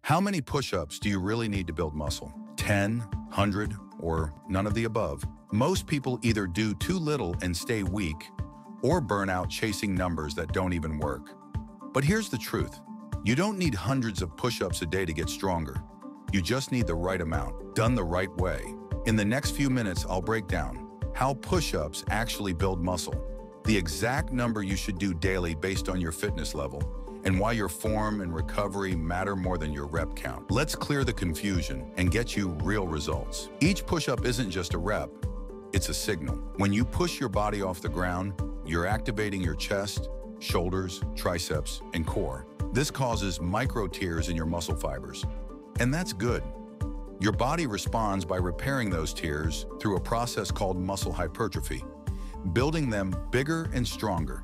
How many push-ups do you really need to build muscle? 10, 100, or none of the above? Most people either do too little and stay weak, or burn out chasing numbers that don't even work. But here's the truth. You don't need hundreds of push-ups a day to get stronger. You just need the right amount, done the right way. In the next few minutes, I'll break down how push-ups actually build muscle, the exact number you should do daily based on your fitness level, and why your form and recovery matter more than your rep count. Let's clear the confusion and get you real results. Each push-up isn't just a rep, it's a signal. When you push your body off the ground, you're activating your chest, shoulders, triceps, and core. This causes micro tears in your muscle fibers. And that's good. Your body responds by repairing those tears through a process called muscle hypertrophy, building them bigger and stronger.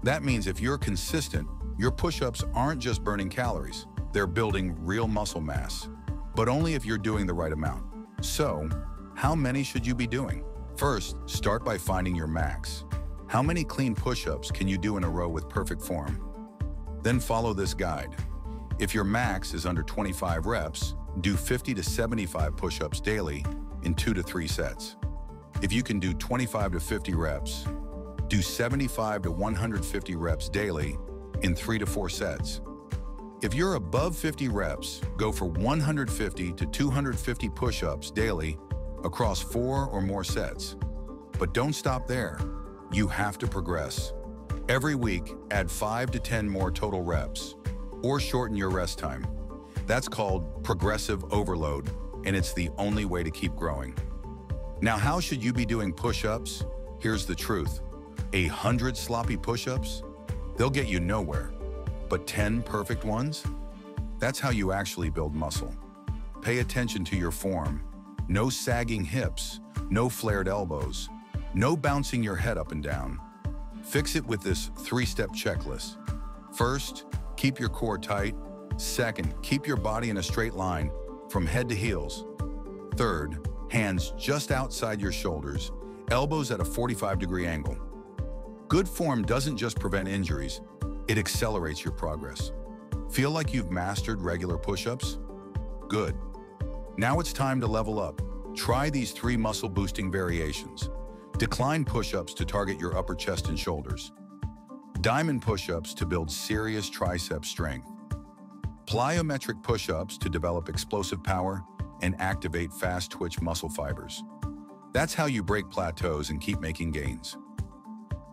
That means if you're consistent, your push-ups aren't just burning calories, they're building real muscle mass, but only if you're doing the right amount. So, how many should you be doing? First, start by finding your max. How many clean push-ups can you do in a row with perfect form? Then follow this guide. If your max is under 25 reps, do 50 to 75 push-ups daily in 2 to 3 sets. If you can do 25 to 50 reps, do 75 to 150 reps daily in 3 to 4 sets. If you're above 50 reps, go for 150 to 250 push-ups daily across 4 or more sets. But don't stop there. You have to progress. Every week, add 5 to 10 more total reps, or shorten your rest time. That's called progressive overload, and it's the only way to keep growing. Now, how should you be doing push-ups? Here's the truth. 100 sloppy push-ups? They'll get you nowhere. But 10 perfect ones? That's how you actually build muscle. Pay attention to your form. No sagging hips, no flared elbows, no bouncing your head up and down. Fix it with this 3-step checklist. First, keep your core tight. Second, keep your body in a straight line from head to heels. Third, hands just outside your shoulders, elbows at a 45-degree angle. Good form doesn't just prevent injuries, it accelerates your progress. Feel like you've mastered regular push-ups? Good. Now it's time to level up. Try these 3 muscle-boosting variations. Decline push-ups to target your upper chest and shoulders. Diamond push-ups to build serious tricep strength. Plyometric push-ups to develop explosive power and activate fast-twitch muscle fibers. That's how you break plateaus and keep making gains.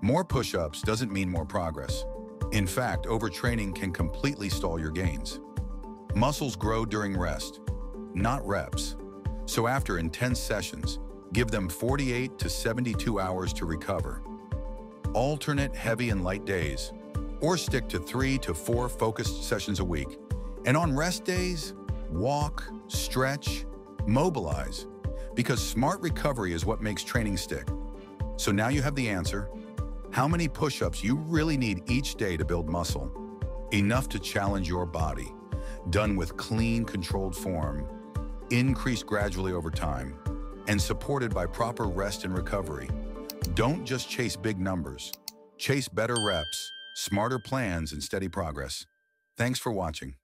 More push-ups doesn't mean more progress. In fact, overtraining can completely stall your gains. Muscles grow during rest, not reps. So after intense sessions, give them 48 to 72 hours to recover. Alternate heavy and light days, or stick to 3 to 4 focused sessions a week. And on rest days, walk, stretch, mobilize, because smart recovery is what makes training stick. So now you have the answer. How many push-ups you really need each day to build muscle? Enough to challenge your body, done with clean, controlled form, increased gradually over time, and supported by proper rest and recovery. Don't just chase big numbers. Chase better reps, smarter plans, and steady progress. Thanks for watching.